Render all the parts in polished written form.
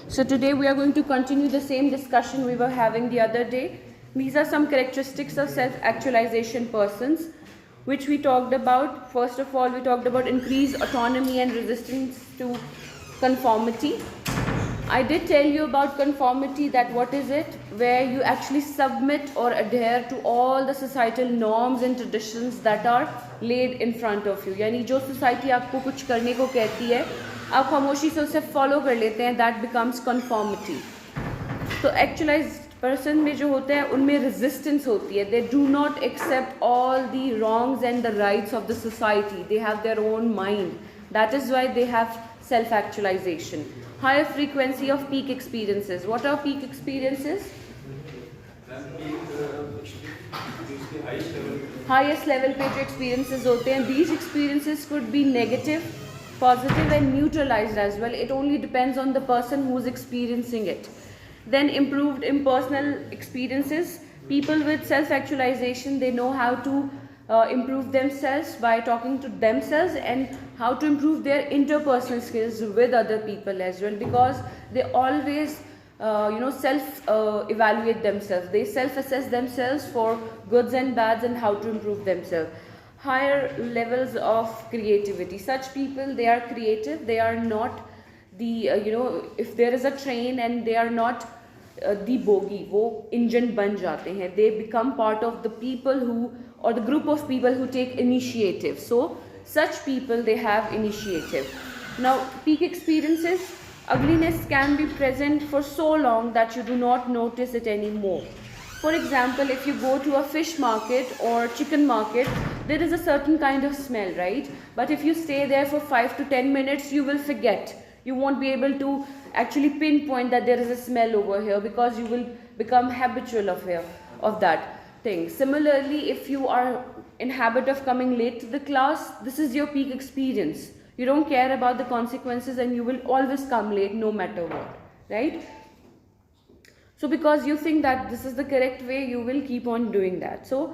So today we are going to continue the same discussion we were having the other day. These are some characteristics of self-actualization persons, which we talked about. First of all, we talked about increased autonomy and resistance to conformity. I did tell you about conformity, that what is it? Where you actually submit or adhere to all the societal norms and traditions that are laid in front of you. यानी जो society आपको कुछ करने को कहती है, आप खामोशी से उसे follow कर लेते हैं, that becomes conformity. तो actualized person में जो होते हैं उनमें resistance होती है. They do not accept all the wrongs and the rights of the society. They have their own mind. That is why they have self-actualization. Higher frequency of peak experiences. What are peak experiences? Highest level पे जो experiences होते हैं, these experiences could be negative, positive and neutralized as well. It only depends on the person who is experiencing it. Then improved impersonal experiences. People with self-actualization, they know how to improve themselves by talking to themselves and how to improve their interpersonal skills with other people as well, because they always self-evaluate themselves. They self-assess themselves for goods and bads and how to improve themselves. Higher levels of creativity. Such people, they are creative. They are not the, if there is a train and they are not the bogie, वो engine बन जाते हैं. They become part of the people who, or the group of people who take initiative. So such people, they have initiative. Now peak experiences. Ugliness can be present for so long that you do not notice it anymore. For example, if you go to a fish market or chicken market, there is a certain kind of smell, right? But if you stay there for 5 to 10 minutes, you will forget. You won't be able to actually pinpoint that there is a smell over here, because you will become habitual of that thing. Similarly, if you are in habit of coming late to the class, this is your peak experience. You don't care about the consequences and you will always come late no matter what, right? So because you think that this is the correct way, you will keep on doing that. So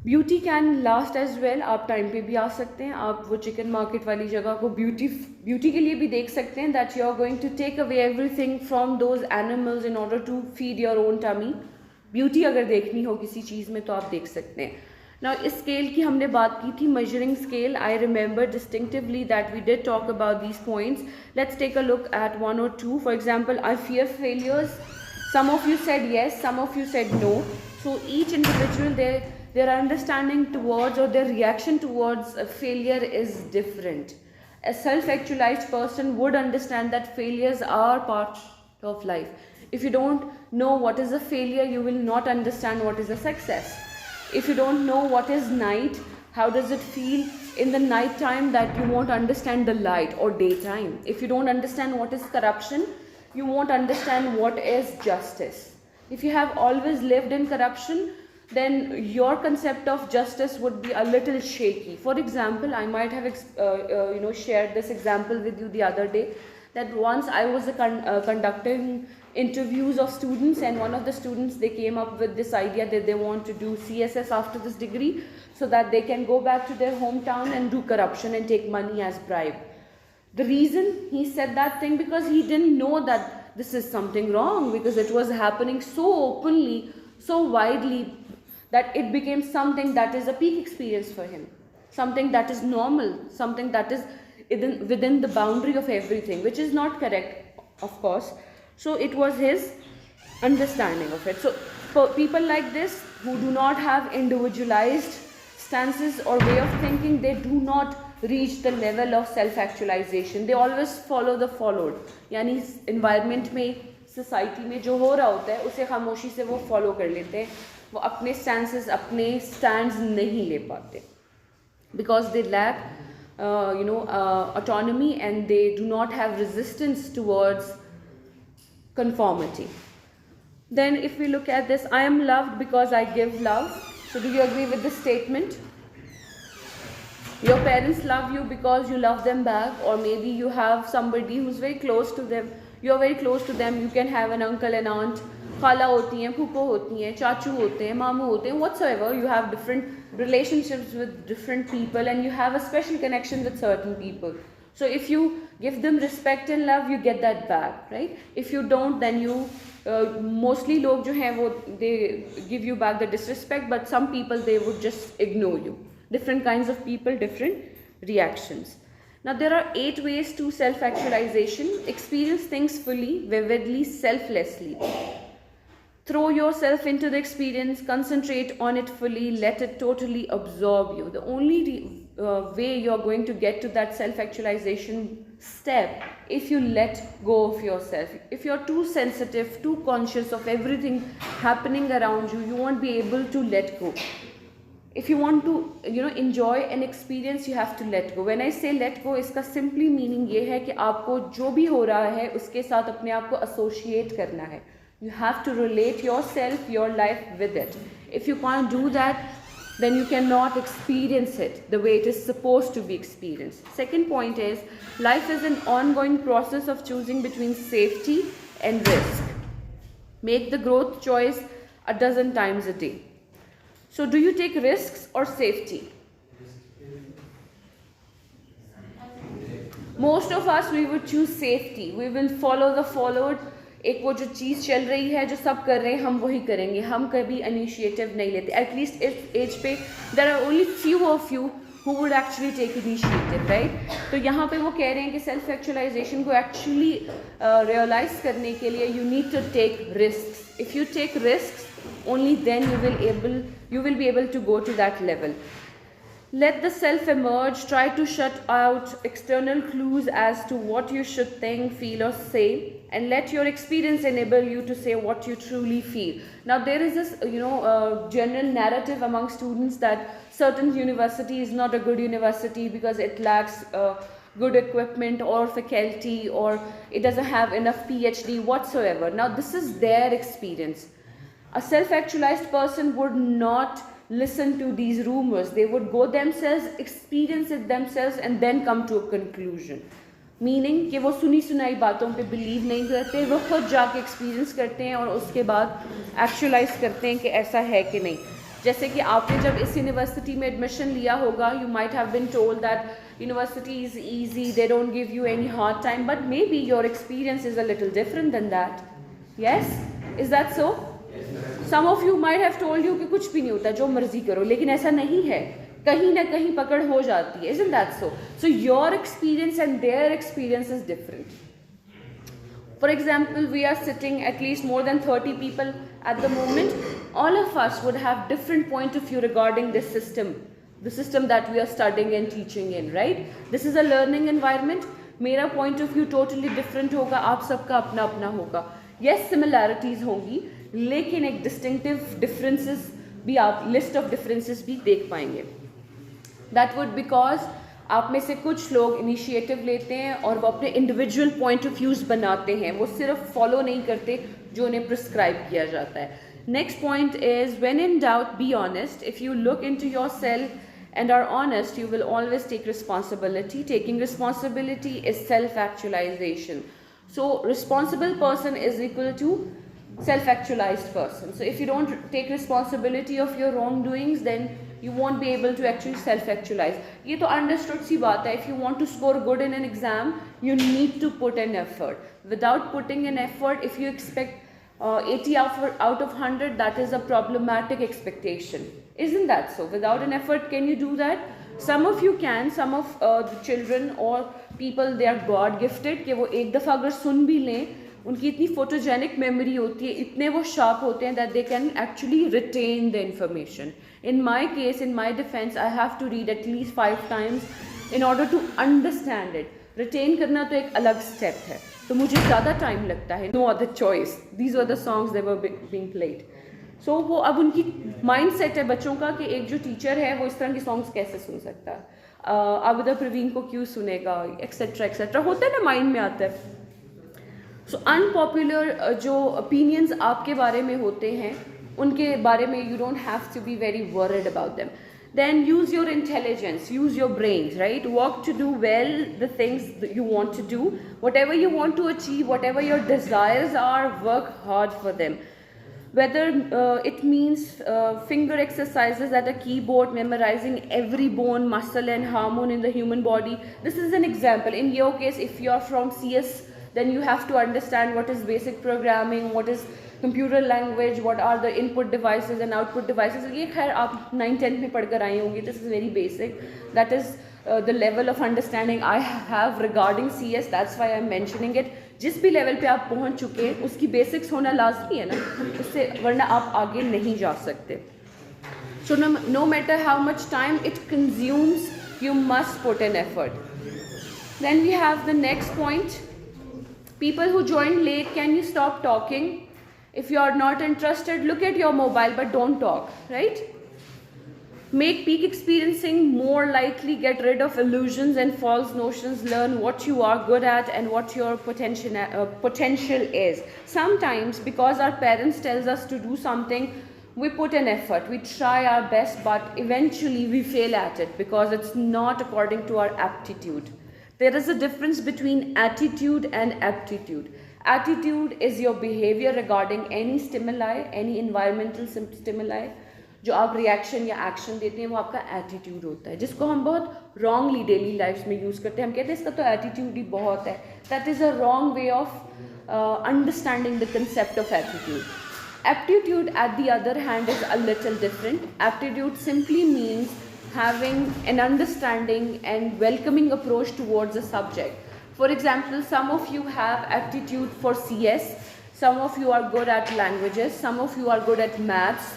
beauty can last as well. आप time पे भी आ सकते हैं. आप वो chicken market वाली जगह को ब्यूटी के लिए भी देख सकते हैं, that you are going to take away everything from those animals in order to feed your own tummy. Beauty अगर देखनी हो किसी चीज़ में तो आप देख सकते हैं. ना इस स्केल की हमने बात की थी, measuring scale. I remember distinctively that we did talk about these points. Let's take a look at one और two. For example, I fear failures. Some of you said yes, some of you said no. So each individual, their understanding towards or their reaction towards a failure is different. A self-actualized person would understand that failures are part of life. If you don't know what is a failure, you will not understand what is a success. If you don't know what is night, how does it feel in the night time, that you won't understand the light or daytime. If you don't understand what is corruption, you won't understand what is justice. If you have always lived in corruption, then your concept of justice would be a little shaky. For example, I might have shared this example with you the other day, that once I was conducting interviews of students, and one of the students, they came up with this idea that they want to do CSS after this degree so that they can go back to their hometown and do corruption and take money as bribe. The reason he said that thing, because he didn't know that this is something wrong, because it was happening so openly, so widely, that it became something that is a peak experience for him, something that is normal, something that is within the boundary of everything, which is not correct, of course. So it was his understanding of it. So for people like this who do not have individualized stances or way of thinking, they do not reach the level of self-actualization. They always follow the followed. यानी environment में, society में जो हो रहा होता है, उसे खामोशी से वो follow कर लेते हैं. वो अपने stances, अपने stands नहीं ले पाते, because they lack autonomy, and they do not have resistance towards conformity. Then if we look at this, I am loved because I give love. So do you agree with this statement? Your parents love you because you love them back, or maybe you have somebody who's very close to them. You are very close to them. You can have an uncle and aunt. Khala hoti hain, phupho hoti hain, chachu hote hain, mamu hote hain, whatsoever. You have different relationships with different people, and you have a special connection with certain people. So if you give them respect and love, you get that back, right? If you don't, then you mostly log jo hai wo they give you back the disrespect, but some people they would just ignore you. Different kinds of people, different reactions. Now there are 8 ways to self-actualization. Experience things fully, vividly, selflessly. Throw yourself into the experience, concentrate on it fully, let it totally absorb you. The only way you're going to get to that self-actualization step, if you let go of yourself. If you're too sensitive, too conscious of everything happening around you, you won't be able to let go. If you want to, enjoy an experience, you have to let go. When I say let go, इसका simply meaning ये है कि आपको जो भी हो रहा है उसके साथ अपने आप को associate करना है. You have to relate yourself, your life with it. If you can't do that, then you cannot experience it the way it is supposed to be experienced. Second point is, life is an ongoing process of choosing between safety and risk. Make the growth choice a dozen times a day. So do you take risks or safety? Most of us, we would choose safety. We will follow the followed. एक वो जो चीज़ चल रही है, जो सब कर रहे हैं, हम वही करेंगे. हम कभी इनिशिएटिव नहीं लेते. एटलीस्ट इस एज पे there are only few of you who would actually take initiative, right? तो यहाँ पे वो कह रहे हैं कि सेल्फ एक्चुअलाइजेशन को एक्चुअली रियलाइज करने के लिए you need to take risk. If you take risk, only then you will be able to go to that level. Let the self emerge. Try to shut out external clues as to what you should think, feel or say, and let your experience enable you to say what you truly feel. Now there is this general narrative among students that certain university is not a good university because it lacks good equipment or faculty, or it doesn't have enough PhD whatsoever. Now this is their experience. A self-actualized person would not listen to these rumors. They would go themselves, experience it themselves, and then come to a conclusion. Meaning कि वो सुनी सुनाई बातों पे believe नहीं करते, वो खुद जाके experience करते हैं और उसके बाद actualize करते हैं कि ऐसा है कि नहीं. जैसे कि आपने जब इस यूनिवर्सिटी में एडमिशन लिया होगा, you might have been told that university is easy, they don't give you any hard time, but maybe your experience is a little different than that. Yes? Is that so? Some of you might have told you कि कुछ भी नहीं होता, जो मर्जी करो, लेकिन ऐसा नहीं है. कहीं ना कहीं पकड़ हो जाती है. Isn't that so? So your experience and their experience is different. For example, we are sitting at least more than 30 people at the moment. All of us would have different point of view regarding this system, the system that we are studying and teaching in, right? This is a learning environment. मेरा point of view totally different होगा, आप सबका अपना अपना होगा. Yes, similarities होंगी, लेकिन एक distinctive differences भी आप list of differences भी देख पाएंगे. That would because आप में से कुछ लोग इनिशिएटिव लेते हैं और वो अपने इंडिविजुअल पॉइंट ऑफ व्यूज़ बनाते हैं, वो सिर्फ फॉलो नहीं करते जो उन्हें प्रिस्क्राइब किया जाता है. Next point is when in doubt be honest. If you look into yourself and are honest, you will always take responsibility. Taking responsibility is self-actualization. So responsible person is equal to self-actualized person. So if you don't take responsibility of your wrongdoings, then you won't be able to actually self-actualize. ये तो understood सी बात है. If you want to score good in an exam, you need to put an effort. Without putting an effort, if you expect 80 out of 100, that is a problematic expectation. Isn't that so? Without an effort, can you do that? Some of you can. Some of the children or people, they are God gifted कि वो एक दफ़ा अगर सुन भी लें, उनकी इतनी photogenic memory होती है, इतने वो sharp होते हैं that they can actually retain the information. In my case, in my defense, I have to read at least 5 times in order to understand it. Retain करना तो एक अलग step है, तो मुझे ज़्यादा time लगता है. No other choice. These were the songs that were being played. So वो अब उनकी mindset है बच्चों का कि एक जो teacher है वो इस तरह की songs कैसे सुन सकता है, आबिदा प्रवीण को क्यों सुनेगा, एक्सेट्रा एक्सेट्रा होता है ना, माइंड में आता है. सो अनपॉपुलर जो ओपिनियंस आपके बारे में होते हैं उनके बारे में you don't have to be very worried about them. Then use your intelligence, use your brains, right? Work to do well the things that you want to do. Whatever you want to achieve, whatever your desires are, work hard for them. whether it means finger exercises at a keyboard, memorizing every bone, muscle and hormone in the human body. This is an example. In your case, if you are from CS, then you have to understand what is basic programming, what is computer language, what are the input devices and output devices. ये खैर आप 9th-10th में पढ़ कर आए होंगे. This is very basic. That is the level of understanding I have regarding CS. That's why I'm mentioning it. जिस भी लेवल पे आप पहुंच चुके हैं उसकी बेसिक्स होना लाजमी है ना, उससे वरना आप आगे नहीं जा सकते. So no matter how much time it consumes, you must put an effort. Then we have the next point. People who join late, can you stop talking? If you are not interested, look at your mobile but don't talk, right? Make peak experiencing more likely, get rid of illusions and false notions, learn what you are good at and what your potential is. Sometimes because our parents tells us to do something, we put an effort, we try our best, but eventually we fail at it because it's not according to our aptitude. There is a difference between attitude and aptitude. Attitude is your behavior regarding any stimuli, any environmental stimuli. जो आप reaction या action देते हैं वो आपका attitude होता है, जिसको हम बहुत रॉन्गली डेली लाइफ में यूज़ करते हैं. हम कहते हैं इसका तो एटीट्यूड ही बहुत है. That is a wrong way of understanding the concept of attitude. Aptitude at the other hand is a little different. Aptitude simply means having an understanding and welcoming approach towards a subject. For example, some of you have aptitude for CS, some of you are good at languages, some of you are good at maths,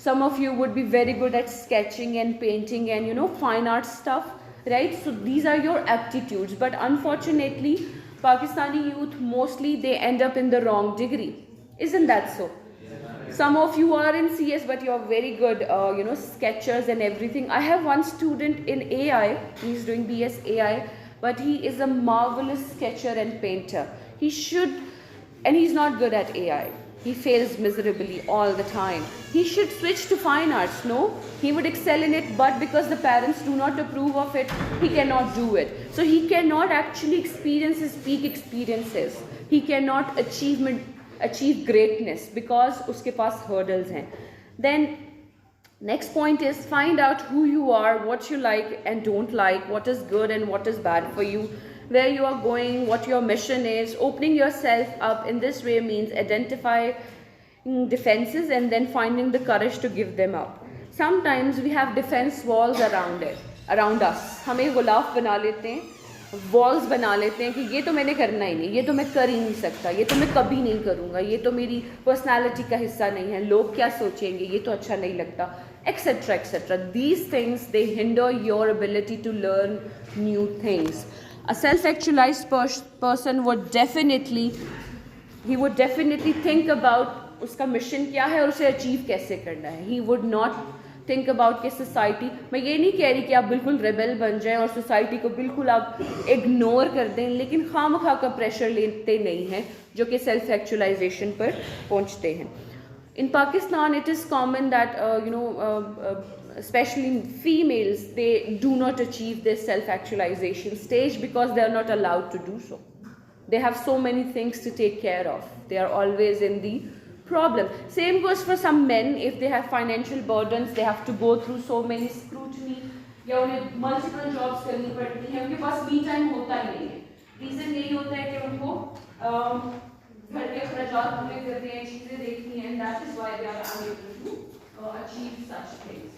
some of you would be very good at sketching and painting and fine art stuff, right? So these are your aptitudes, but unfortunately Pakistani youth mostly they end up in the wrong degree. Isn't that so? Some of you are in CS but you are very good sketchers and everything. I have one student in AI, he's doing BS AI, but he is a marvelous sketcher and painter. And he's not good at AI. He fails miserably all the time. He should switch to fine arts, no? He would excel in it, but because the parents do not approve of it, he cannot do it. So he cannot actually experience his peak experiences. He cannot achieve greatness because uske paas hurdles hain. Then next point is find out who you are, what you like and don't like, what is good and what is bad for you, where you are going, what your mission is. Opening yourself up in this way means identifying defenses and then finding the courage to give them up. Sometimes we have defense walls around us. हम एक गुलाफ बना लेते हैं, walls बना लेते हैं कि ये तो मैंने करना ही नहीं, ये तो मैं कर ही नहीं सकता, ये तो मैं कभी नहीं करूँगा, ये तो मेरी पर्सनालिटी का हिस्सा नहीं है, लोग क्या सोचेंगे, ये तो अच्छा नहीं लगता, etc. etc. These things, they hinder your ability to learn new things. A self-actualized person would definitely think about उसका मिशन क्या है और उसे अचीव कैसे करना है. He would not think about कि सोसाइटी, मैं ये नहीं कह रही कि आप बिल्कुल रेबल बन जाएं और सोसाइटी को बिल्कुल आप इग्नोर कर दें, लेकिन खामखा का प्रेशर लेते नहीं हैं जो कि सेल्फ एक्चुअलाइजेशन पर पहुंचते हैं. In Pakistan, it is common that especially females, they do not achieve this self-actualization stage because they are not allowed to do so. They have so many things to take care of. They are always in the problem. Same goes for some men. If they have financial burdens, they have to go through so many scrutiny. या उन्हें multiple jobs करनी पड़ती हैं, उनके पास me time होता ही नहीं है. Reason यही होता है कि उनको घर के खर्चात पूरे करने हैं, चीजें देखनी हैं, and that is why they are unable to achieve such things.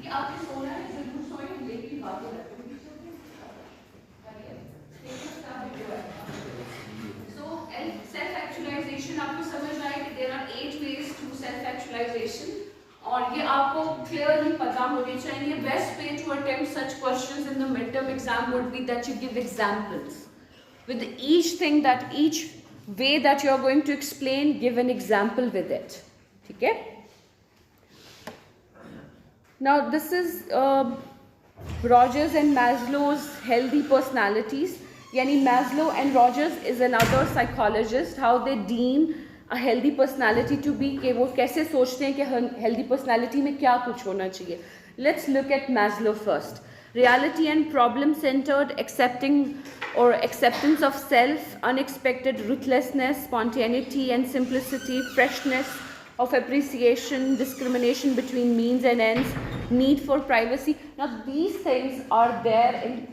कि आपने सोना है, जरूर सोएं, लेकिन बातें रखें. So self-actualization आपको समझ आए कि there are 8 ways to self-actualization. और ये आपको clearly पता होने चाहिए. Best way to attempt such questions in the midterm exam would be that you give examples. With each way that you are going to explain, give an example with it. ठीक है? Now this is Rogers and Maslow's healthy personalities. यानी Maslow and Rogers is another psychologist. How they deem a healthy personality to be, कि वो कैसे सोचते हैं कि healthy personality में क्या कुछ होना चाहिए. Let's look at Maslow first. reality and problem centered, acceptance of self, unexpected ruthlessness, spontaneity and simplicity, freshness of appreciation, discrimination between means and ends, need for privacy. Now these things are there in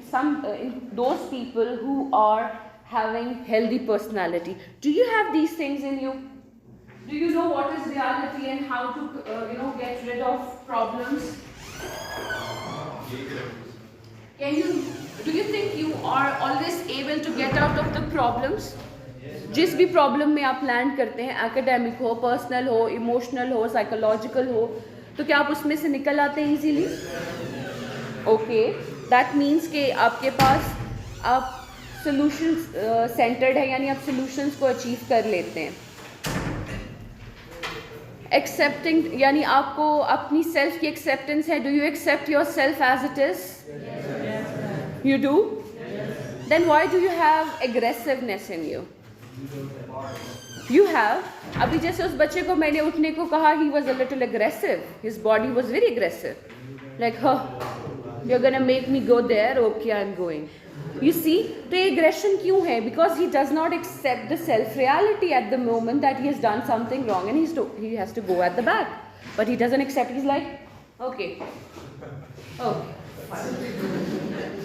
those people who are having healthy personality. Do you have these things in you? Do you know what is reality and how to get rid of problems? Do you think you are always able to get out of the problems? जिस भी problem में आप land करते हैं, academic हो, personal हो, emotional हो, psychological हो, तो क्या आप उसमें से निकल आते हैं इजीली? ओके, दैट मीन्स कि आपके पास आप सोल्यूशन सेंटर्ड है, यानी आप सोल्यूशंस को अचीव कर लेते हैं. एक्सेप्टिंग यानी आपको अपनी सेल्फ की एक्सेप्टेंस है. Do you accept yourself as it is? You do? Then why do you have aggressiveness in you? You have. अभी जैसे उस बच्चे को मैंने उठने को कहा, he was a little aggressive. His body was very aggressive. Like, you're gonna make me go there. Okay, I'm going. You see, तो ये aggression क्यों है? Because he does not accept the self-reality at the moment that he has done something wrong and he has to go at the back. But he doesn't accept. He's like, okay,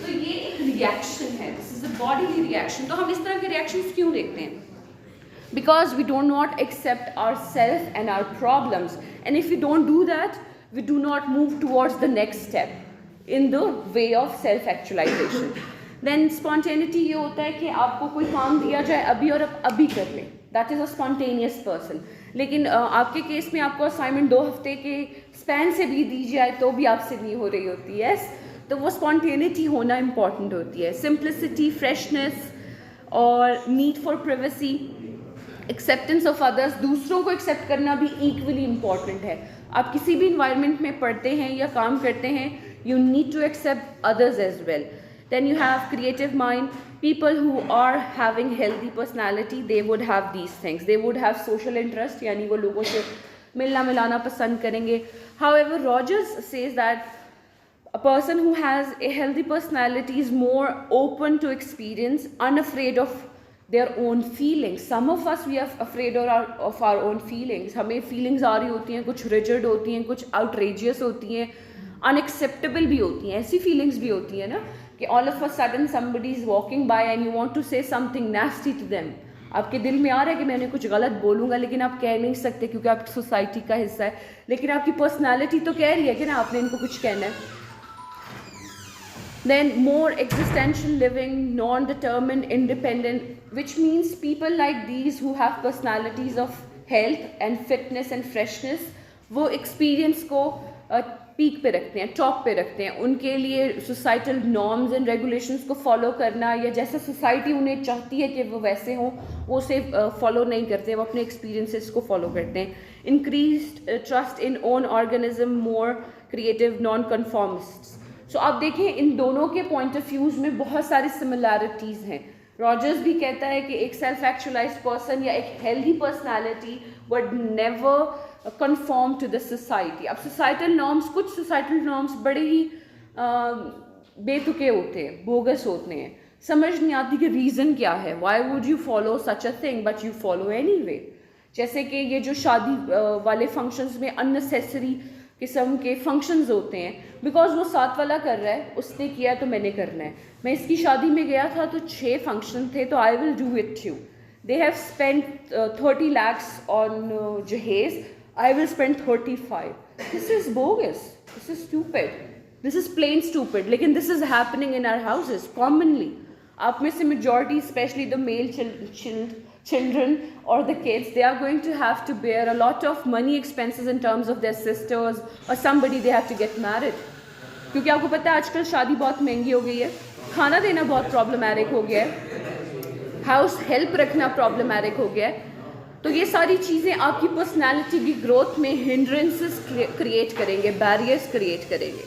तो ये एक reaction है. This is a bodily reaction. तो हम इस तरह के reactions क्यों देखते हैं? Because we do not accept ourselves and our problems, and if we don't do that, we do not move towards the next step in the way of self-actualization. Then spontaneity ये होता है कि आपको कोई काम दिया जाए अभी और आप अभी कर लें. That is a spontaneous person. लेकिन आपके केस में आपको असाइनमेंट 2 हफ्ते के स्पैन से भी दी जाए तो भी आपसे नहीं हो रही होती है. तो वो स्पॉन्टेनिटी होना इम्पॉर्टेंट होती है. सिंप्लिसिटी, फ्रेशनेस और need for privacy, acceptance of others, दूसरों को एक्सेप्ट करना भी इक्वली इम्पॉर्टेंट है. आप किसी भी इन्वायरमेंट में पढ़ते हैं या काम करते हैं, you need to accept others as well. Then you have creative mind. People who are having healthy personality, they would have these things. They would have social interest, यानी वो लोगों से मिलना मिलाना पसंद करेंगे. However, Rogers says that a person who has a healthy personality is more open to experience, unafraid of their own feelings. Some of us, we are afraid of our own feelings. हमें feelings आ रही होती हैं, कुछ rigid होती हैं, कुछ outrageous होती हैं, unacceptable भी होती हैं. ऐसी feelings भी होती हैं ना कि all of a sudden somebody is walking by and you want to say something nasty to them. आपके दिल में आ रहा है कि मैंने कुछ गलत बोलूँगा, लेकिन आप कह नहीं सकते क्योंकि आप सोसाइटी का हिस्सा है. लेकिन आपकी पर्सनालिटी तो कह रही है कि ना आपने इनको कुछ कहना है. Then more existential living, non-determined, independent, which means people like these who have personalities of health and fitness and freshness, वो experience को पीक पे रखते हैं, टॉप पे रखते हैं. उनके लिए सोसाइटल नॉर्म्स एंड रेगुलेशंस को फॉलो करना या जैसा सोसाइटी उन्हें चाहती है कि वो वैसे हों, वो उसे फॉलो नहीं करते, वो अपने एक्सपीरियंसेस को फॉलो करते हैं. Increased trust in own organism, more creative, non conformists. So आप देखें इन दोनों के पॉइंट ऑफ व्यूज़ में बहुत सारी सिमिलैरिटीज़ हैं. रॉजर्स भी कहता है कि एक सेल्फ एक्चुअलाइज्ड पर्सन या एक healthy personality would never conform to the society. अब societal norms, कुछ societal norms बड़े ही बेतुके होते हैं, बोगस होते हैं, समझ नहीं आती कि रीज़न क्या है. Why would you follow such a thing but you follow anyway? जैसे कि ये जो शादी वाले फंक्शंस में unnecessary किस्म के फंक्शंस होते हैं, बिकॉज वो साथ वाला कर रहा है, उसने किया तो मैंने करना है. मैं इसकी शादी में गया था तो 6 फंक्शन थे तो I will do it too. They have spent 30 lakhs on जहेज़, I will spend 35. This is bogus. This is stupid. This is plain stupid. लेकिन this is happening in our houses commonly. आप में से majority, especially the male children or the kids, they are going to have to bear a lot of money expenses in terms of their sisters or somebody they have to get married. क्योंकि आपको पता है आजकल शादी बहुत महंगी हो गई है, खाना देना बहुत प्रॉब्लमैटिक हो गया है, हाउस हेल्प रखना प्रॉब्लमैटिक हो गया है. तो ये सारी चीज़ें आपकी पर्सनालिटी की ग्रोथ में हिंड्रेंसेस क्रिएट करेंगे, बैरियर्स क्रिएट करेंगे.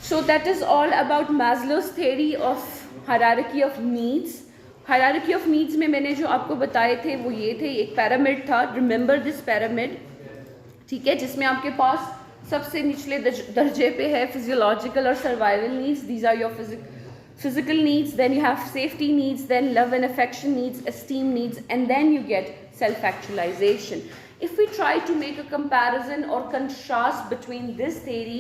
So that is all about Maslow's theory of hierarchy of needs. Hierarchy of needs में मैंने जो आपको बताए थे वो ये थे. एक पैरामिड था, रिमेंबर दिस पैरामिड, ठीक है, जिसमें आपके पास सबसे निचले दर्जे पे है फिजियोलॉजिकल और survival needs. These are your physical needs. Then you have safety needs, then love and affection needs, esteem needs, and then you get self-actualization. If we try to make a comparison or contrast between this theory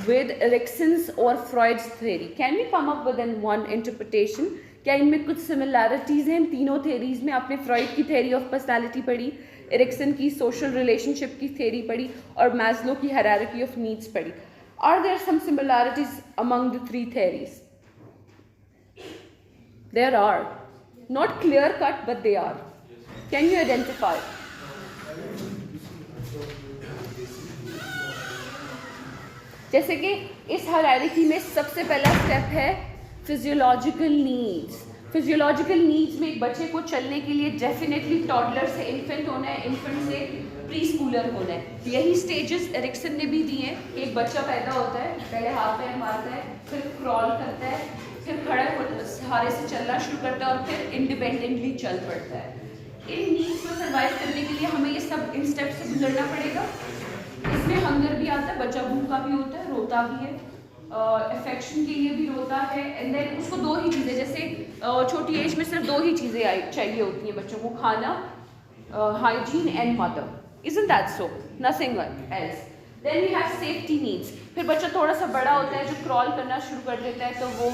with Erikson's or Freud's theory, can we come up with one interpretation? क्या इनमें कुछ similarities हैं इन तीनों theories में? आपने Freud की theory of personality पढ़ी, Ericsson की social relationship की theory पढ़ी और मैस्लो की hierarchy of needs पढ़ी. Are there some similarities among the three theories? There are. Not clear cut, but they are. Can you identify? जैसे कि इस हायरार्की में सबसे पहला स्टेप है फिजियोलॉजिकल नीड्स. फिजियोलॉजिकल नीड्स में एक बच्चे को चलने के लिए डेफिनेटली टॉडलर से इन्फेंट होना है, इन्फेंट से प्री स्कूलर होना है. यही स्टेजेस एरिक्सन ने भी दिए हैं. एक बच्चा पैदा होता है, पहले हाथ पैर मारता है, फिर क्रॉल करता है, फिर खड़ा सहारे से चलना शुरू करता है और फिर इंडिपेंडेंटली चल पड़ता है. इन नीड्स को सर्वाइव करने के लिए हमें ये सब इन स्टेप से गुजरना पड़ेगा. इसमें हंगर भी आता है, बच्चा भूखा भी होता है, रोता भी है, अफेक्शन के लिए भी रोता है. एंड देन उसको दो ही चीज़ें, जैसे छोटी एज में सिर्फ दो ही चीज़ें चाहिए होती हैं बच्चों को, खाना, hygiene and mother. Isn't that so? Nothing else. Then we have safety needs. फिर बच्चा थोड़ा सा बड़ा होता है, जो क्रॉल करना शुरू कर देता है, तो वो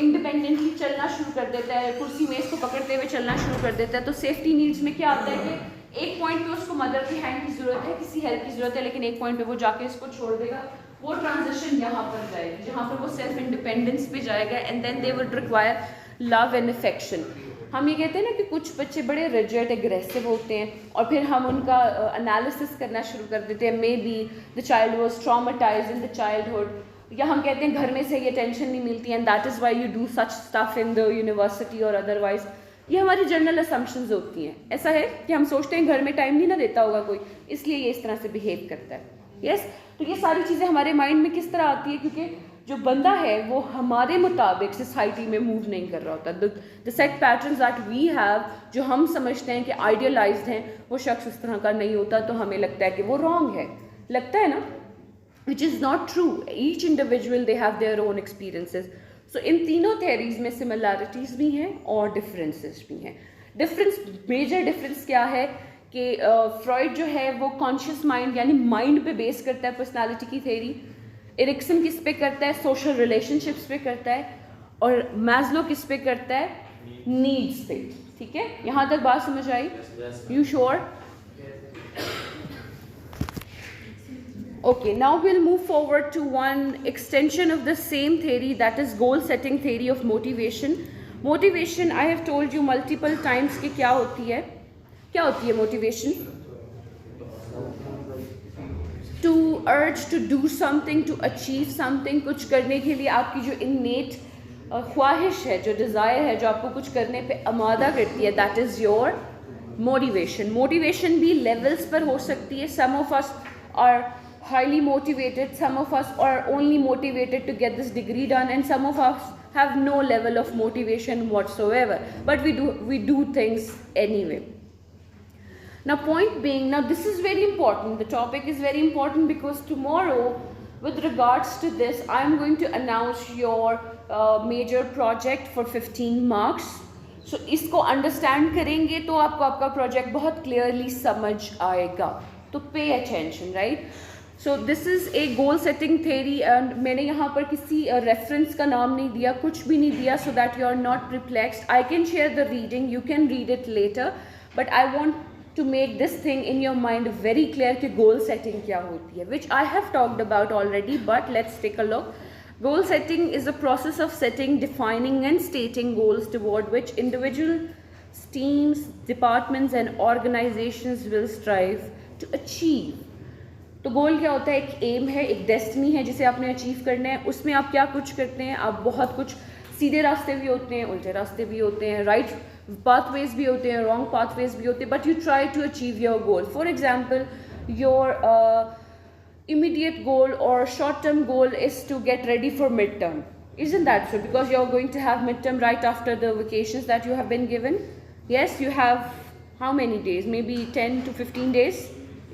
इंडिपेंडेंटली चलना शुरू कर देता है, कुर्सी में इसको पकड़ते हुए चलना शुरू कर देता है. तो सेफ्टी नीड्स में क्या आता है कि एक पॉइंट पे उसको मदर की हैंड की ज़रूरत है, किसी हेल्प की ज़रूरत है, लेकिन एक पॉइंट पे वो जाके इसको छोड़ देगा. वो ट्रांजिशन यहाँ पर जाएगी जहाँ पर वो सेल्फ इंडिपेंडेंस पे जाएगा. And then they would require love and affection. हम ये कहते हैं ना कि कुछ बच्चे बड़े रिजिड एग्रेसिव होते हैं और फिर हम उनका एनालिसिस करना शुरू कर देते हैं. May be the child was traumatised in the childhood, या हम कहते हैं घर में से ये टेंशन नहीं मिलती and that is why you do such stuff in the university और अदरवाइज. ये हमारी जनरल असम्पशंस होती हैं. ऐसा है कि हम सोचते हैं घर में टाइम नहीं ना देता होगा कोई, इसलिए ये इस तरह से बिहेव करता है. यस, तो ये सारी चीज़ें हमारे माइंड में किस तरह आती है, क्योंकि जो बंदा है वो हमारे मुताबिक सोसाइटी में मूव नहीं कर रहा होता. The set patterns that we have, जो हम समझते हैं कि आइडियलाइज्ड हैं, वो शख्स उस तरह का नहीं होता, तो हमें लगता है कि वो रॉन्ग है. लगता है ना, which is not true. Each individual they have their own experiences. So इन तीनों थेरीज में सिमिलैरिटीज़ भी हैं और डिफरेंसेस भी हैं. मेजर डिफरेंस क्या है कि फ्रॉइड जो है वो कॉन्शियस माइंड यानी माइंड पे बेस करता है पर्सनालिटी की थेरी. एरिक्सन किस पे करता है? सोशल रिलेशनशिप्स पे करता है. और मैस्लो किस पे करता है? नीड्स पे. ठीक है, यहाँ तक बात समझ आई? You sure? Okay, now we'll move forward to one extension of the same theory, that is goal setting theory of motivation. Motivation, I have told you multiple times कि क्या होती है. क्या होती है motivation? To urge to do something, to achieve something. कुछ करने के लिए आपकी जो innate ख्वाहिश है, जो डिज़ायर है, जो आपको कुछ करने पे आमादा करती है, that is your motivation. Motivation भी levels पर हो सकती है. Some of us are highly motivated, some of us are only motivated to get this degree done, and some of us have no level of motivation whatsoever, but we do things anyway. Now point being, now this is very important, the topic is very important, because tomorrow with regards to this I am going to announce your major project for 15 marks. So इसको understand करेंगे तो आपको आपका project बहुत clearly समझ आएगा. तो pay attention, right? So this is a goal setting theory, and मैंने यहाँ पर किसी reference का नाम नहीं दिया, कुछ भी नहीं दिया, so that you are not perplexed. I can share the reading, you can read it later, but I want to make this thing in your mind very clear कि goal setting क्या होती है, which I have talked about already, but let's take a look. Goal setting is a process of setting, defining and stating goals toward which individuals, teams, departments and organizations will strive to achieve. तो गोल क्या होता है? एक M है, एक destiny है जिसे आपने अचीव करना है. उसमें आप क्या कुछ करते हैं? आप बहुत कुछ, सीधे रास्ते भी होते हैं, उल्टे रास्ते भी होते हैं, राइट pathways भी होते हैं, wrong pathways भी होते हैं, but you try to achieve your goal. For example, your immediate goal or short-term goal is to get ready for midterm. Isn't that so? Because you're going to have midterm right after the vacations that you have been given. Yes, you have how many days? Maybe 10 to 15 days.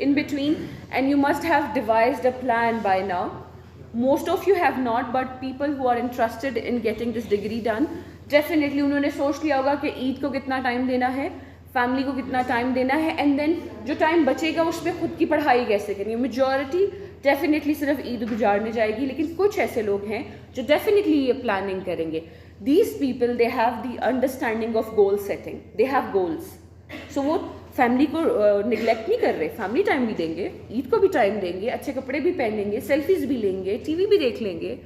in between, and you must have devised a plan by now. Most of you have not, but people who are interested in getting this degree done, definitely उन्होंने सोच लिया होगा कि ईद को कितना time देना है, family को कितना टाइम देना है, एंड देन जो टाइम बचेगा उस पर खुद की पढ़ाई कैसे करनी है. मेजॉरिटी डेफिनेटली सिर्फ ईद गुजारने जाएगी, लेकिन कुछ ऐसे लोग हैं जो डेफिनेटली ये प्लानिंग करेंगे. These people they have the understanding of goal setting, they have goals. So वो फैमिली को निगलेक्ट नहीं कर रहे, फैमिली टाइम भी देंगे, ईद को भी टाइम देंगे, अच्छे कपड़े भी पहनेंगे, सेल्फीज भी लेंगे, टीवी भी देख लेंगे,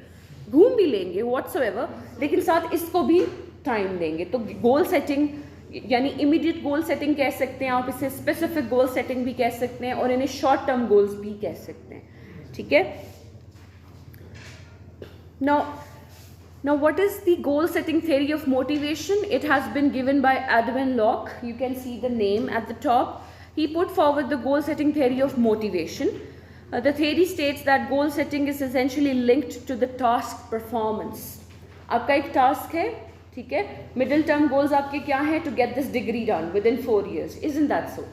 घूम भी लेंगे, व्हाट्सएवर, लेकिन साथ इसको भी टाइम देंगे. तो गोल सेटिंग यानी इमीडिएट गोल सेटिंग कह सकते हैं आप, इसे स्पेसिफिक गोल सेटिंग भी कह सकते हैं, और इन्हें शॉर्ट टर्म गोल्स भी कह सकते हैं. ठीक है. Now what is the goal setting theory of motivation? It has been given by Edwin Locke. You can see the name at the top. He put forward the goal setting theory of motivation. The theory states that goal setting is essentially linked to the task performance. आपका एक task है, ठीक है. Middle term goals आपके क्या हैं? To get this degree done within 4 years. Isn't that so?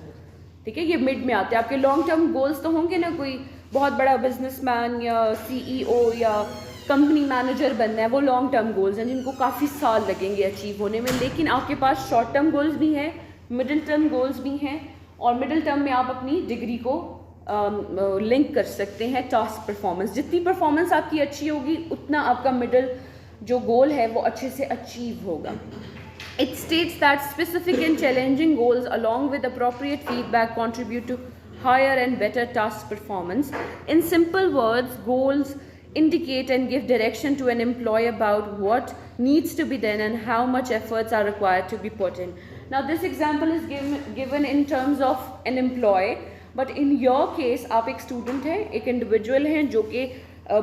ठीक है, ये मिड में आते हैं. आपके लॉन्ग टर्म गोल्स तो होंगे ना, कोई बहुत बड़ा बिजनेसमैन या CEO या कंपनी मैनेजर बनना है, वो लॉन्ग टर्म गोल्स हैं जिनको काफ़ी साल लगेंगे अचीव होने में. लेकिन आपके पास शॉर्ट टर्म गोल्स भी हैं, मिडिल टर्म गोल्स भी हैं, और मिडिल टर्म में आप अपनी डिग्री को लिंक कर सकते हैं टास्क परफॉर्मेंस. जितनी परफॉर्मेंस आपकी अच्छी होगी उतना आपका मिडिल जो गोल है वो अच्छे से अचीव होगा. It states that specific and challenging goals along with appropriate feedback contribute to higher and better task performance. In simple words, goals indicate and give direction to an employee about what needs to be done and how much efforts are required to be put in. Now this example is given in terms of an employee, but in your case आप एक student हैं, एक individual हैं जो कि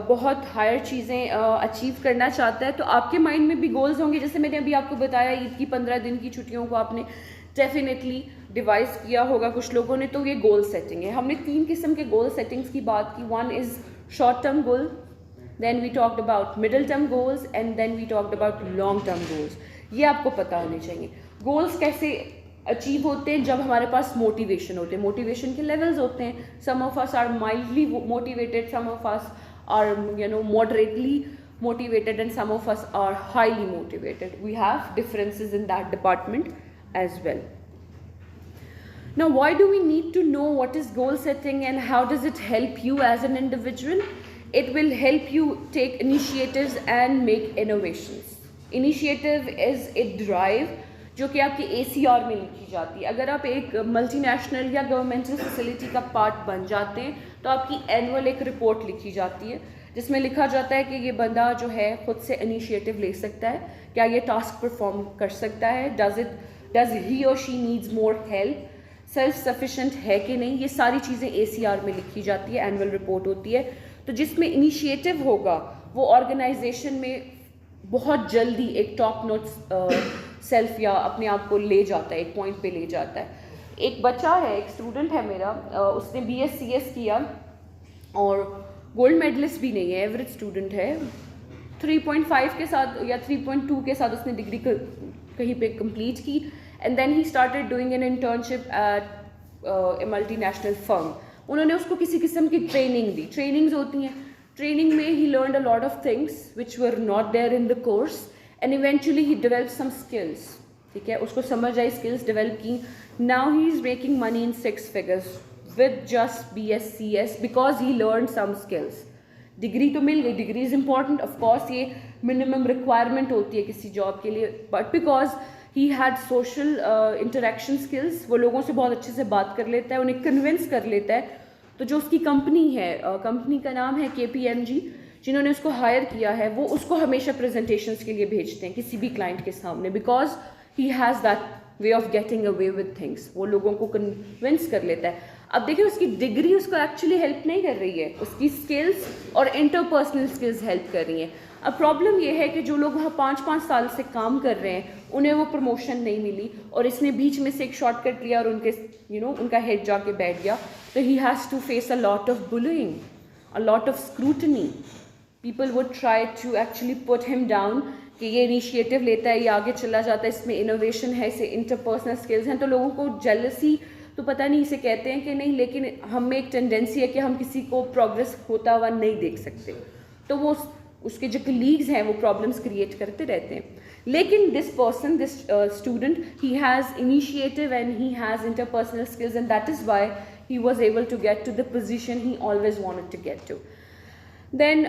बहुत higher चीज़ें achieve करना चाहता है. तो आपके माइंड में भी गोल्स होंगे, जैसे मैंने अभी आपको बताया ईद की 15 दिन की छुट्टियों को आपने डेफिनेटली डिवाइस किया होगा कुछ लोगों ने. तो ये गोल सेटिंग है. हमने 3 किस्म के गोल सेटिंग्स की बात की. One is short term goal, then we talked about middle term goals, and then we talked about long term goals. ये आपको पता होने चाहिए. गोल्स कैसे अचीव होते हैं? जब हमारे पास मोटिवेशन होते हैं. मोटिवेशन के लेवल्स होते हैं. Some of us are mildly motivated, some of us are moderately motivated, and some of us are highly motivated. We have differences in that department as well. Now why do we need to know what is goal setting and how does it help you as an individual? It will help you take initiatives and make innovations. Initiative is a drive जो कि आपकी ACR में लिखी जाती है. अगर आप एक मल्टीनेशनल या गवर्नमेंटल फैसिलिटी का पार्ट बन जाते हैं तो आपकी एनुअल एक रिपोर्ट लिखी जाती है जिसमें लिखा जाता है कि ये बंदा जो है खुद से इनिशिएटिव ले सकता है, क्या ये टास्क परफॉर्म कर सकता है, डज ही और she needs more help, self sufficient है कि नहीं. ये सारी चीज़ें ACR में लिखी जाती है, एनुअल रिपोर्ट होती है. तो जिसमें इनिशिएटिव होगा वो ऑर्गेनाइजेशन में बहुत जल्दी एक टॉप नोट सेल्फ या अपने आप को ले जाता है, एक पॉइंट पे ले जाता है. एक बच्चा है, एक स्टूडेंट है मेरा, उसने BScs किया और गोल्ड मेडलिस्ट भी नहीं है, एवरेज स्टूडेंट है. 3.5 के साथ या 3.2 के साथ उसने डिग्री कहीं पे कंप्लीट की, and then he started doing an internship at a multinational firm. उन्होंने उसको किसी किस्म की ट्रेनिंग दी. ट्रेनिंग्स होती हैं, ट्रेनिंग में ही learned a lot of things which were not there in the course, and eventually he develop some skills. ठीक है, उसको समझ आई, स्किल्स डेवलप की. Now he is making money in 6 figures with just BScs because he learn some skills. Degree तो मिल गई, degree is important, of course ये मिनिमम रिक्वायरमेंट होती है किसी जॉब के लिए, but because he had social interaction skills, वो लोगों से बहुत अच्छे से बात कर लेता है, उन्हें कन्विंस कर लेता है. तो जो उसकी कंपनी है, कंपनी का नाम है KPMG, जिन्होंने उसको हायर किया है, वो उसको हमेशा प्रेजेंटेशंस के लिए भेजते हैं किसी भी क्लाइंट के सामने, because he has that way of getting away with things. वो लोगों को कन्विंस कर लेता है. अब देखिए उसकी डिग्री उसको एक्चुअली हेल्प नहीं कर रही है, उसकी स्किल्स और इंटरपर्सनल स्किल्स हेल्प कर रही हैं. अब प्रॉब्लम ये है कि जो लोग वहाँ 5-5 साल से काम कर रहे हैं उन्हें वो प्रमोशन नहीं मिली, और इसने बीच में से एक शॉर्टकट लिया और उनके उनका हेड जाके बैठ गया. तो he has to face a lot of bullying, a lot of scrutiny. People would try to actually put him down कि ये इनिशिएटिव लेता है, ये आगे चला जाता है, इसमें इनोवेशन है, इसे इंटरपर्सनल स्किल्स हैं. तो लोगों को जेलसी तो पता नहीं इसे कहते हैं कि नहीं, लेकिन हम में एक टेंडेंसी है कि हम किसी को प्रोग्रेस होता हुआ नहीं देख सकते, तो वो उसके जो कलीग्स हैं वो प्रॉब्लम्स क्रिएट करते रहते हैं. लेकिन this person, this student, he has initiative and he has interpersonal skills, and that is why he was able to get to the position he always wanted to get to. Then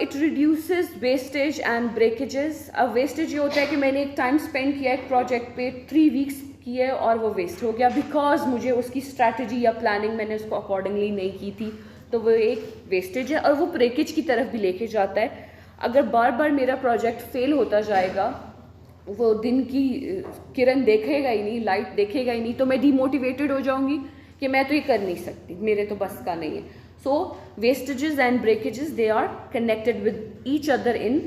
it reduces wastage and breakages. अब wastage ये होता है कि मैंने एक time spend किया एक project पे 3 वीक्स किए और वो वेस्ट हो गया बिकॉज मुझे उसकी स्ट्रैटेजी या प्लानिंग मैंने उसको अकॉर्डिंगली नहीं की थी, तो वो एक वेस्टेज है और वो ब्रेकेज की तरफ भी लेके जाता है. अगर बार बार मेरा प्रोजेक्ट फेल होता जाएगा, वो दिन की किरण देखेगा ही नहीं, लाइट देखेगा ही नहीं, तो मैं डिमोटिवेटेड हो जाऊंगी कि मैं तो ये कर नहीं सकती, मेरे तो बस का नहीं है. So wastages and breakages, they are connected with each other in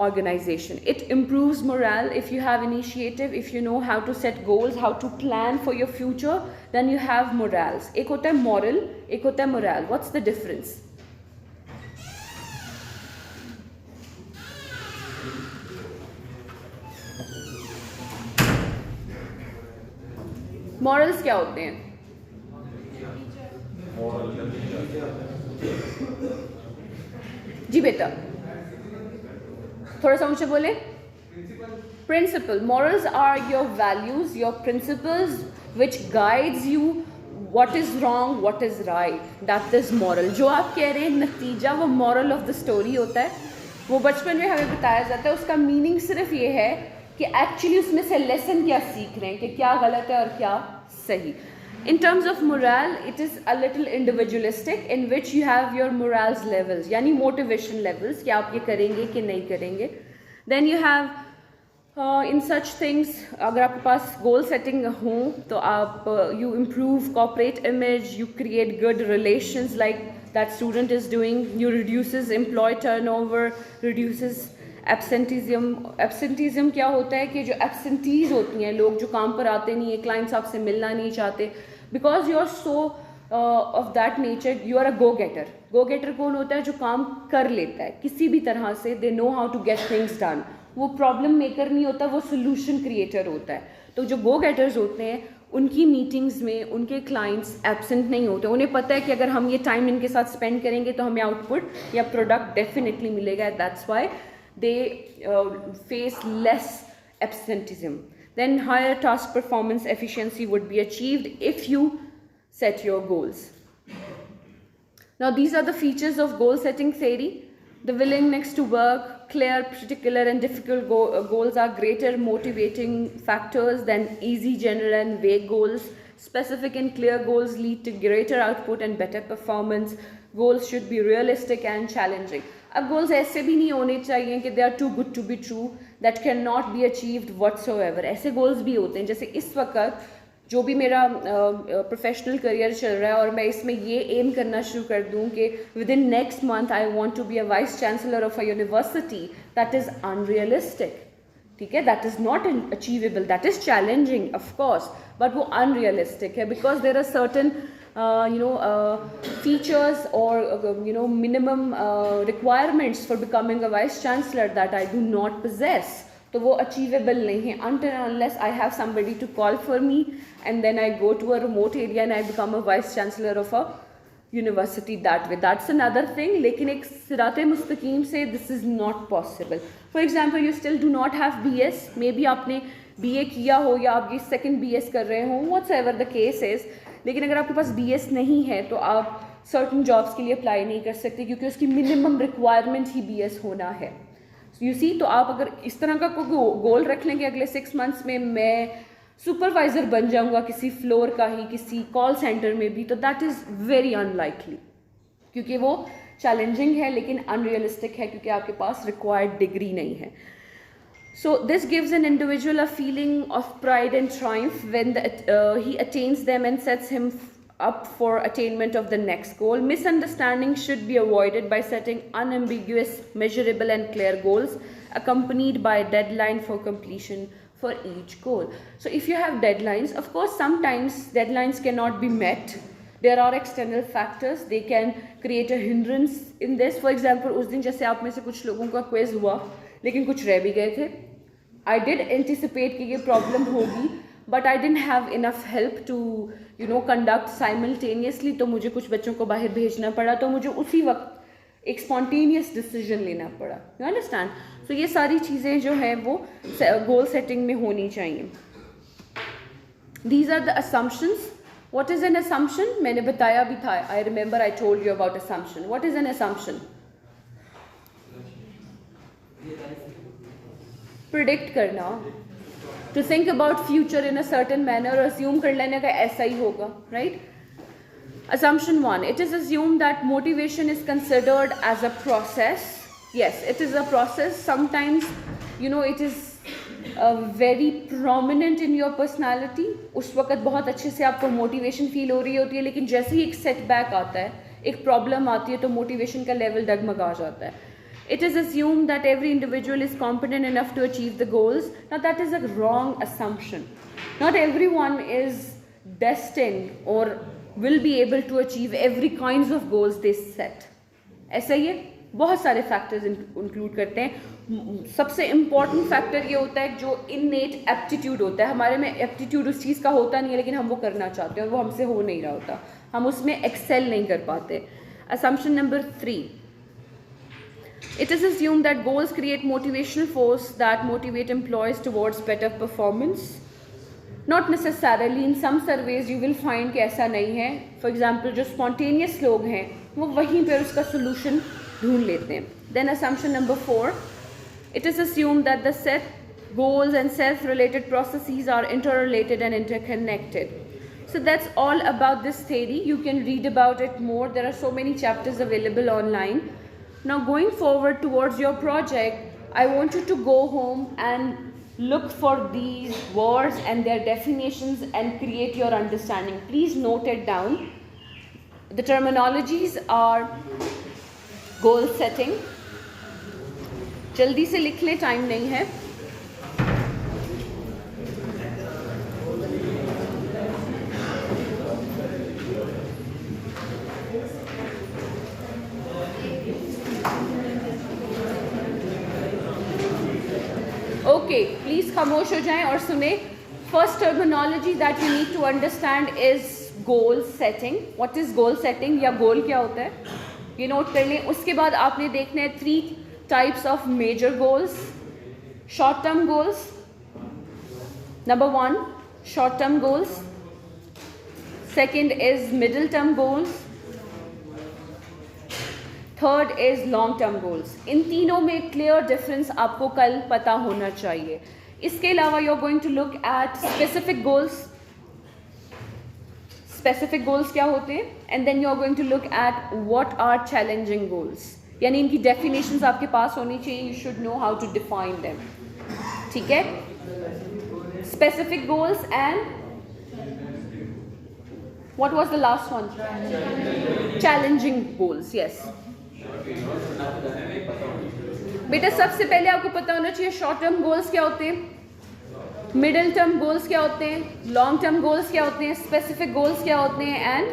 organization. It improves morale if you have initiative, if you know how to set goals, how to plan for your future, then you have morals. एक होता है moral, एक होता है morale. What's the difference? Morals क्या होते हैं? जी बेटा, थोड़ा सा ऊंचे बोले. Principle. Morals are your values, your principles which guides you what is wrong, what is right. That is moral. जो आप कह रहे हैं नतीजा, वो moral of the story होता है. वो बचपन में हमें बताया जाता है. उसका मीनिंग सिर्फ ये है कि एक्चुअली उसमें से लेसन क्या सीख रहे हैं, कि क्या गलत है और क्या सही. In terms of morale, it is a little individualistic in which you have your morals levels, यानी motivation levels, कि आप ये करेंगे कि नहीं करेंगे. Then you have in such things, अगर आपके पास goal setting हो तो आप you improve corporate image, you create good relations like that student is doing, you reduces employee turnover, reduces absenteeism. Absenteeism क्या होता है कि जो एब्सेंटीज होती हैं, लोग जो काम पर आते नहीं है, क्लाइंट्स आपसे मिलना नहीं चाहते, because you are so of that nature, you are a go getter. Go getter कौन होता है? जो काम कर लेता है किसी भी तरह से, they know how to get things done. वो प्रॉब्लम मेकर नहीं होता, वो सोल्यूशन क्रिएटर होता है. तो जो गो गेटर्स होते हैं उनकी मीटिंग्स में उनके क्लाइंट्स एब्सेंट नहीं होते. उन्हें पता है कि अगर हम ये टाइम इनके साथ स्पेंड करेंगे तो हमें आउटपुट या प्रोडक्ट डेफिनेटली मिलेगा. That's why they face less absenteeism. Then higher task performance efficiency would be achieved if you set your goals. Now these are the features of goal setting theory. The willingness to work, clear, particular and difficult goals are greater motivating factors than easy, general and vague goals. Specific and clear goals lead to greater output and better performance. Goals should be realistic and challenging. अब goals ऐसे भी नहीं होने चाहिए कि they are too good to be true, that can not be achieved whatsoever. ऐसे goals भी होते हैं, जैसे इस वक्त जो भी मेरा प्रोफेशनल करियर चल रहा है और मैं इसमें ये एम करना शुरू कर दूं कि within next month I want to be a vice chancellor of a university, that is unrealistic. ठीक है, that is not achievable. That is challenging of course, but वो अनरियलिस्टिक है because there are certain features or minimum requirements for becoming a vice chancellor that I do not possess. तो वो achievable नहीं है until unless I have somebody to call for me and then I go to a remote area and I become a vice chancellor of a university that way. That's another thing. लेकिन एक सिराते मुस्तकीम से this is not possible. For example, you still do not have BS. Maybe आपने BA किया हो या आप ये second BS कर रहे हो, whatsoever the case is. लेकिन अगर आपके पास BS नहीं है तो आप सर्टन जॉब्स के लिए अप्लाई नहीं कर सकते क्योंकि उसकी मिनिमम रिक्वायरमेंट ही BS होना है. यू सी, तो आप अगर इस तरह का कोई गोल रख लेंगे अगले 6 मंथ्स में मैं सुपरवाइज़र बन जाऊंगा किसी फ्लोर का ही, किसी कॉल सेंटर में भी, तो दैट इज़ वेरी अनलाइकली क्योंकि वो चैलेंजिंग है लेकिन अनरियलिस्टिक है क्योंकि आपके पास रिक्वायर्ड डिग्री नहीं है. So this gives an individual a feeling of pride and triumph when he attains them and sets him up for attainment of the next goal. Misunderstanding should be avoided by setting unambiguous, measurable and clear goals accompanied by a deadline for completion for each goal. So if you have deadlines, of course sometimes deadlines cannot be met. There are external factors, they can create a hindrance in this. For example, उस दिन जैसे आप में से कुछ लोगों का quiz हुआ लेकिन कुछ रह भी गए थे. आई डिड एंटिसिपेट कि ये प्रॉब्लम होगी but I didn't have enough help to conduct simultaneously, तो मुझे कुछ बच्चों को बाहर भेजना पड़ा, तो मुझे उसी वक्त एक स्पॉन्टेनियस डिसीजन लेना पड़ा. You understand? सो ये सारी चीज़ें जो है वो गोल सेटिंग में होनी चाहिए. These are the assumptions. What is an assumption? मैंने बताया भी था. I remember I told you about assumption. What is an assumption? Predict करना. To think about future in a certain manner, assume कर लेने का ऐसा ही होगा, right? Assumption 1. It is assumed that motivation is considered as a process. Yes, it is a process. Sometimes, it is very prominent in your personality. उस वक्त बहुत अच्छे से आपको motivation feel हो रही होती है, लेकिन जैसे ही एक setback आता है, एक problem आती है, तो motivation का level डगमगा जाता है. It is assumed that every individual is competent enough to achieve the goals. Now that is a wrong assumption. Not everyone is destined or will be able to achieve every kinds of goals they set. ऐसा ही है, बहुत सारे factors include करते हैं. सबसे important factor ये होता है जो इननेट एप्टीट्यूड होता है. हमारे में एप्टीट्यूड उस चीज़ का होता नहीं है, लेकिन हम वो करना चाहते हैं और वो हमसे हो नहीं रहा होता, हम उसमें एक्सेल नहीं कर पाते. Assumption number 3. It is assumed that goals create motivational force that motivate employees towards better performance. Not necessarily. In some surveys you will find कि ऐसा नहीं है. For example, जो spontaneous लोग हैं वो वहीं पर उसका solution ढूंढ लेते हैं. Then assumption number 4. It is assumed that the set goals and self-related processes are interrelated and interconnected. So that's all about this theory. You can read about it more. There are so many chapters available online. Now going forward towards your project, I want you to go home and look for these words and their definitions and create your understanding. Please note it down. The terminologies are goal setting. जल्दी से लिख ले, time नहीं है. Okay, please खामोश हो जाएं और सुने. First terminology that you need to understand is goal setting. What is goal setting, या गोल क्या होता है, ये नोट कर लें. उसके बाद आपने देखना है 3 types of major goals. Short term goals. Number 1, short term goals. Second is middle term goals. Third is long term goals. इन तीनों में clear difference आपको कल पता होना चाहिए. इसके अलावा you're going to look at specific goals. Specific goals क्या होते हैं, and then you're going to look at what are challenging goals. यानी इनकी डेफिनेशंस आपके पास होनी चाहिए. You should know how to define them. ठीक है? Specific goals and what was the last one? Challenging goals. Yes बेटा, सबसे पहले आपको पता होना चाहिए शॉर्ट टर्म गोल्स क्या होते हैं, मिडिल टर्म गोल्स क्या होते हैं, लॉन्ग टर्म गोल्स क्या होते हैं, स्पेसिफिक गोल्स क्या होते हैं, and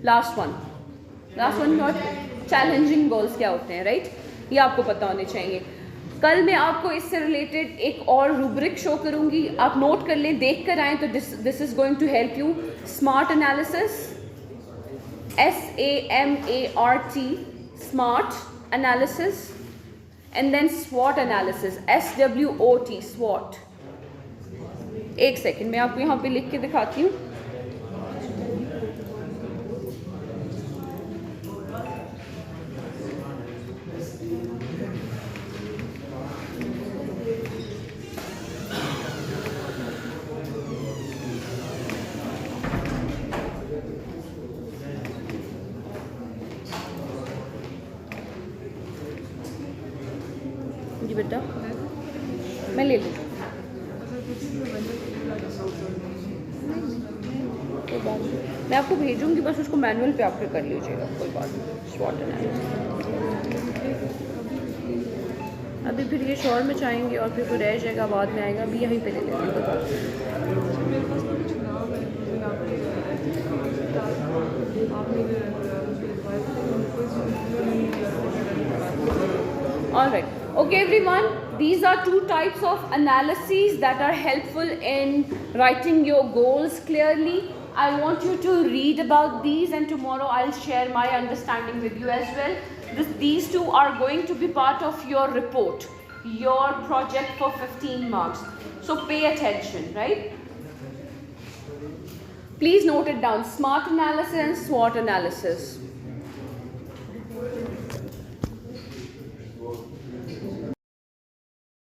last one not challenging goals क्या होते हैं. राइट? ये आपको पता होने चाहिए. कल मैं आपको इससे रिलेटेड एक और रूब्रिक शो करूंगी, आप नोट कर लें, देख कर आएँ, तो this is going to help you. Smart analysis, SAMART, smart analysis, and then स्वॉट एनालिसिस, SWOT, स्वॉट. एक सेकेंड, मैं आपको यहाँ पे लिख के दिखाती हूँ. जी बेटा, मैं ले लूँ. कोई बात नहीं, मैं आपको भेजूंगी, बस उसको मैनुअल पे आपके कर लीजिएगा. कोई बात नहीं. स्वॉट एनालिसिस अभी फिर ये शोर में चाहेंगे और फिर वो रह जाएगा, बाद में आएगा. अभी यहीं पे ले लेंगे. कोई बात नहीं. Alright. Okay everyone, These are two types of analyses that are helpful in writing your goals clearly. I want you to read about these, and tomorrow I'll share my understanding with you as well. These two are going to be part of your report, your project for 15 marks. So pay attention, right? Please note it down. SMART analysis and SWOT analysis.